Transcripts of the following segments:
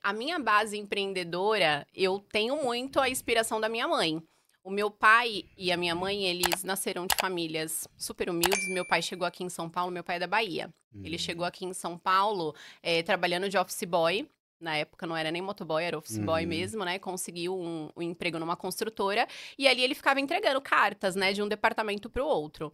A minha base empreendedora, eu tenho muito a inspiração da minha mãe. O meu pai e a minha mãe, eles nasceram de famílias super humildes. Meu pai chegou aqui em São Paulo, meu pai é da Bahia. Ele chegou Uhum. aqui em São Paulo, trabalhando de office boy. Na época não era nem motoboy, era office boy Uhum. mesmo, né? Conseguiu um emprego numa construtora. E ali ele ficava entregando cartas, né? De um departamento para o outro.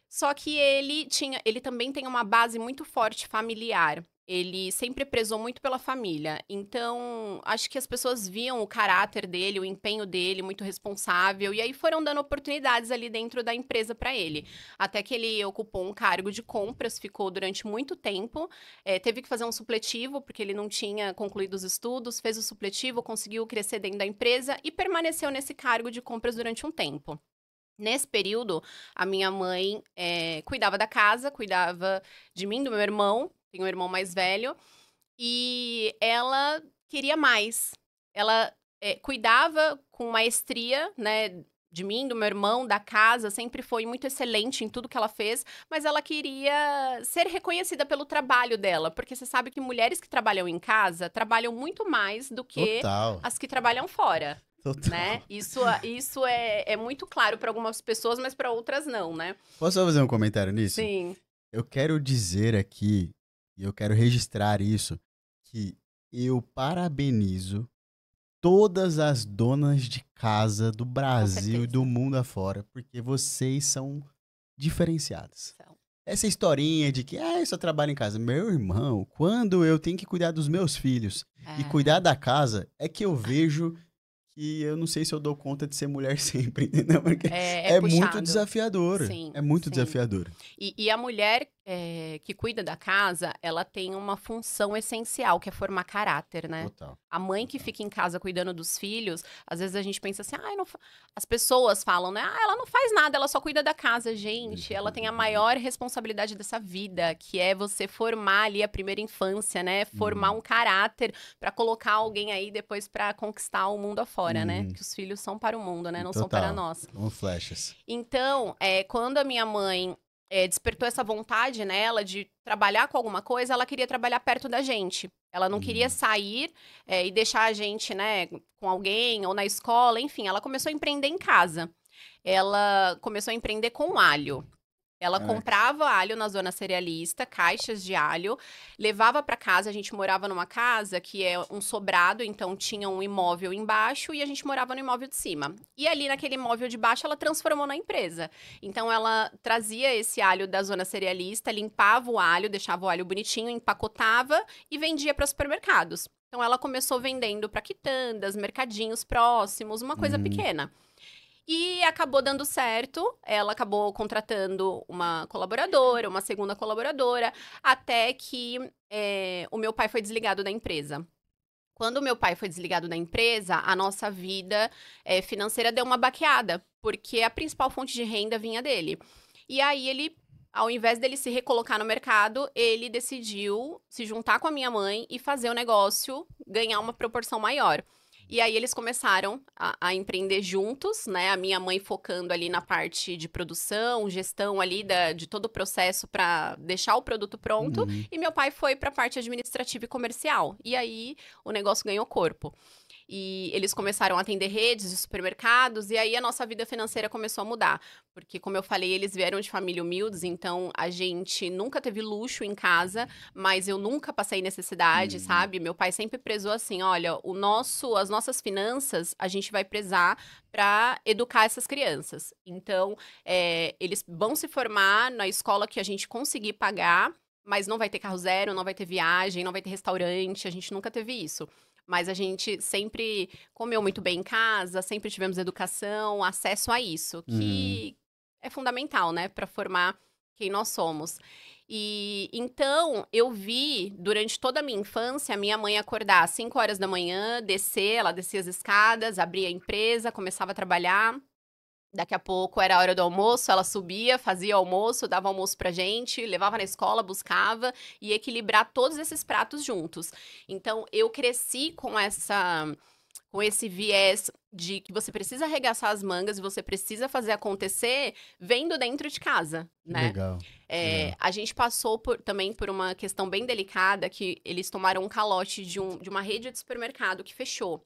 Só que ele também tem uma base muito forte familiar. Ele sempre prezou muito pela família. Então, acho que as pessoas viam o caráter dele, o empenho dele, muito responsável, e aí foram dando oportunidades ali dentro da empresa para ele. Até que ele ocupou um cargo de compras, ficou durante muito tempo, teve que fazer um supletivo, porque ele não tinha concluído os estudos, fez o supletivo, conseguiu crescer dentro da empresa e permaneceu nesse cargo de compras durante um tempo. Nesse período, a minha mãe, cuidava da casa, cuidava de mim, do meu irmão, tenho um irmão mais velho, e ela queria mais. Ela, cuidava com maestria, né, de mim, do meu irmão, da casa, sempre foi muito excelente em tudo que ela fez, mas ela queria ser reconhecida pelo trabalho dela, porque você sabe que mulheres que trabalham em casa trabalham muito mais do que Total, as que trabalham fora. Né? total. Isso é muito claro para algumas pessoas, mas para outras não, né? Posso só fazer um comentário nisso? Sim, Eu quero dizer aqui, e eu quero registrar isso, que eu parabenizo todas as donas de casa do com Brasil e do certeza. mundo afora, porque vocês são diferenciadas. São. Essa historinha de que, eu só trabalho em casa. Meu irmão, quando eu tenho que cuidar dos meus filhos e cuidar É, da casa, é que eu vejo que eu não sei se eu dou conta de ser mulher sempre, entendeu? Porque é é muito puxado. desafiador. Sim, É muito sim. desafiador. E a mulher, que cuida da casa, ela tem uma função essencial, que é formar caráter, né. Total, A mãe que total. fica em casa cuidando dos filhos, às vezes a gente pensa assim: "Ai, não fa", as pessoas falam, né: "Ah, ela não faz nada, ela só cuida da casa". Gente, ela tem a maior responsabilidade dessa vida, que é você formar ali a primeira infância, né, formar Uhum, um caráter pra colocar alguém aí depois pra conquistar o mundo afora, né, uhum. que os filhos são para o mundo, né, não são para Total, nós. como flechas. Então, quando a minha mãe, despertou essa vontade nela de trabalhar com alguma coisa, ela queria trabalhar perto da gente. Ela não queria Uhum, sair, e deixar a gente, né, com alguém ou na escola, enfim, ela começou a empreender em casa. Ela começou a empreender com alho. Ela ah, comprava alho na zona cerealista, caixas de alho, levava para casa. A gente morava numa casa que é um sobrado, então tinha um imóvel embaixo e a gente morava no imóvel de cima. E ali naquele imóvel de baixo ela transformou na empresa. Então ela trazia esse alho da zona cerealista, limpava o alho, deixava o alho bonitinho, empacotava e vendia para supermercados. Então ela começou vendendo para quitandas, mercadinhos próximos, uma coisa uhum, pequena. E acabou dando certo, ela acabou contratando uma colaboradora, uma segunda colaboradora, até que, o meu pai foi desligado da empresa. Quando o meu pai foi desligado da empresa, a nossa vida, financeira deu uma baqueada, porque a principal fonte de renda vinha dele. E aí ele, ao invés dele se recolocar no mercado, ele decidiu se juntar com a minha mãe e fazer o negócio ganhar uma proporção maior. E aí eles começaram a empreender juntos, né, a minha mãe focando ali na parte de produção, gestão ali de todo o processo para deixar o produto pronto, uhum. e meu pai foi para a parte administrativa e comercial. E aí o negócio ganhou corpo. E eles começaram a atender redes de supermercados, e aí a nossa vida financeira começou a mudar. Porque, como eu falei, eles vieram de família humildes, então a gente nunca teve luxo em casa, mas eu nunca passei necessidade, Uhum, sabe? Meu pai sempre prezou assim: olha, as nossas finanças, a gente vai prezar para educar essas crianças. Então, eles vão se formar na escola que a gente conseguir pagar, mas não vai ter carro zero, não vai ter viagem, não vai ter restaurante, a gente nunca teve isso. Mas a gente sempre comeu muito bem em casa, sempre tivemos educação, acesso a isso, uhum. que é fundamental, né, para formar quem nós somos. E então eu vi durante toda a minha infância a minha mãe acordar às 5 horas da manhã, descer, ela descia as escadas, abria a empresa, começava a trabalhar. Daqui a pouco era a hora do almoço, ela subia, fazia o almoço, dava almoço pra gente, levava na escola, buscava e equilibrar todos esses pratos juntos. Então eu cresci com esse viés de que você precisa arregaçar as mangas e você precisa fazer acontecer, vendo dentro de casa, Que né? legal. Legal. A gente passou também por uma questão bem delicada, que eles tomaram um calote de uma rede de supermercado que fechou.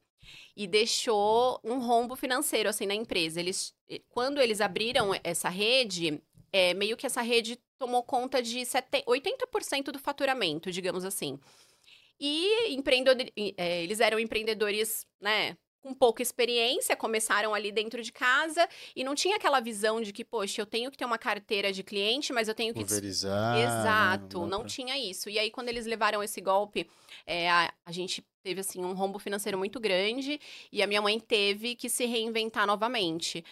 E deixou um rombo financeiro, assim, na empresa. Quando eles abriram essa rede, meio que essa rede tomou conta de 80% do faturamento, digamos assim. E eles eram empreendedores, né, com pouca experiência, começaram ali dentro de casa e não tinha aquela visão de que, poxa, eu tenho que ter uma carteira de cliente, mas eu tenho que... Pulverizar, né? Exato, não tinha isso. E aí, quando eles levaram esse golpe, a gente teve, assim, um rombo financeiro muito grande e a minha mãe teve que se reinventar novamente.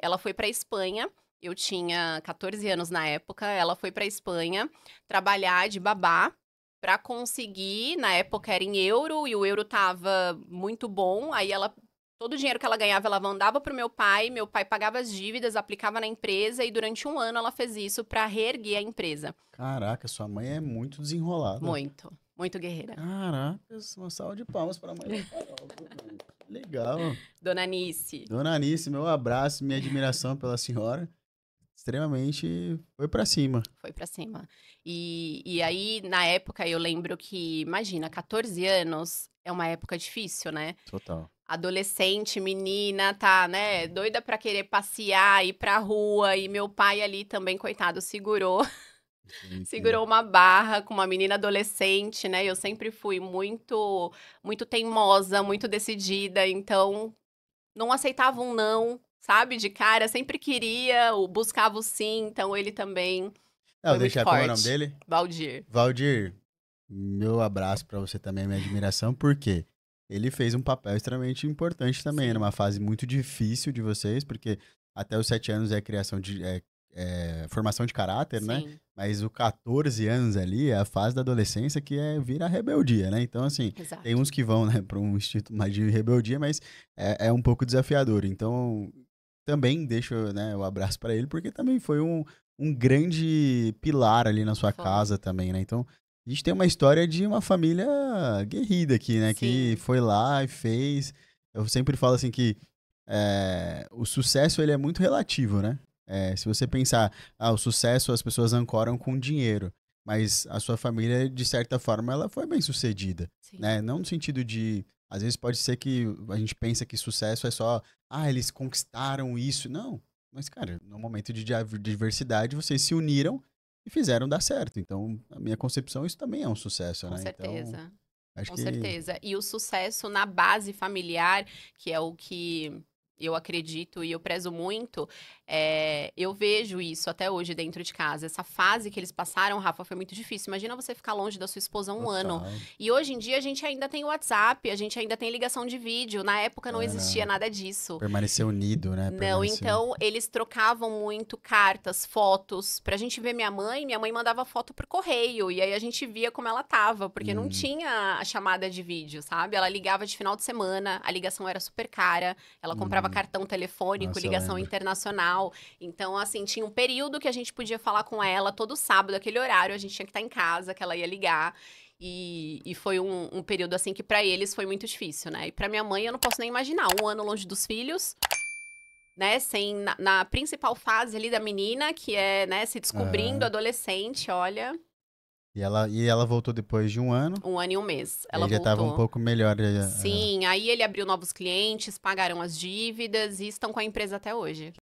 Ela foi para Espanha, eu tinha 14 anos na época, ela foi para Espanha trabalhar de babá para conseguir, na época era em euro, e o euro tava muito bom, aí todo o dinheiro que ela ganhava, ela mandava pro meu pai pagava as dívidas, aplicava na empresa, e durante um ano ela fez isso para reerguer a empresa. Caraca, sua mãe é muito desenrolada. Muito, muito guerreira. Caraca, uma salva de palmas para a mãe da Carol. Legal. Dona Anice. Dona Anice, meu abraço, minha admiração pela senhora. Extremamente foi pra cima. Foi pra cima. E aí, na época, eu lembro que, imagina, 14 anos é uma época difícil, né? Total. Adolescente, menina, tá, né? Doida pra querer passear, ir pra rua. E meu pai ali também, coitado, segurou uma barra com uma menina adolescente, né? Eu sempre fui muito, muito teimosa, muito decidida. Então, não aceitava um não, sabe? De cara, sempre queria, buscava o sim. Então, ele também foi muito Como é o nome forte. dele? Valdir. Valdir, meu abraço pra você também, minha admiração, porque ele fez um papel extremamente importante também, Sim. numa fase muito difícil de vocês, porque até os 7 anos é criação de formação de caráter, né? Sim, Mas os 14 anos ali é a fase da adolescência que vira rebeldia, né? Então, assim, exato. tem uns que vão, né, para um instinto mais de rebeldia, mas é um pouco desafiador. Então, também deixo, né, o abraço para ele, porque também foi um grande pilar ali na sua Foi. casa também, né? Então, a gente tem uma história de uma família guerrida aqui, né? Que Sim. foi lá e fez. Eu sempre falo assim que o sucesso ele é muito relativo, né? Se você pensar, o sucesso as pessoas ancoram com dinheiro, mas a sua família, de certa forma, ela foi bem sucedida, Sim. né? Não no sentido de, às vezes pode ser que a gente pensa que sucesso é só, eles conquistaram isso. Não, mas cara, no momento de diversidade, vocês se uniram e fizeram dar certo. Então, a minha concepção, isso também é um sucesso, Com né? certeza. Então, acho Com que... certeza. E o sucesso na base familiar, que é o que eu acredito e eu prezo muito, eu vejo isso até hoje dentro de casa. Essa fase que eles passaram, Rafa, foi muito difícil. Imagina você ficar longe da sua esposa um ano. Total. E hoje em dia a gente ainda tem o WhatsApp, a gente ainda tem ligação de vídeo. Na época não existia Não. nada disso. Permanecer unido, né? Não, então eles trocavam muito cartas, fotos. Pra gente ver minha mãe mandava foto por correio. E aí a gente via como ela tava, porque não tinha a chamada de vídeo, sabe? Ela ligava de final de semana, a ligação era super cara. Ela comprava cartão telefônico, Nossa, eu ligação lembro. internacional. Então, assim, tinha um período que a gente podia falar com ela todo sábado, aquele horário, a gente tinha que estar em casa, que ela ia ligar. E foi um período, assim, que pra eles foi muito difícil, né? E pra minha mãe, eu não posso nem imaginar. Um ano longe dos filhos, né? Na principal fase ali da menina, que é, né, se descobrindo, adolescente, olha. E ela voltou depois de um ano. 1 ano e 1 mês. Ela Aí já estava um voltou. pouco melhor. Sim, aí ele abriu novos clientes, pagaram as dívidas e estão com a empresa até hoje.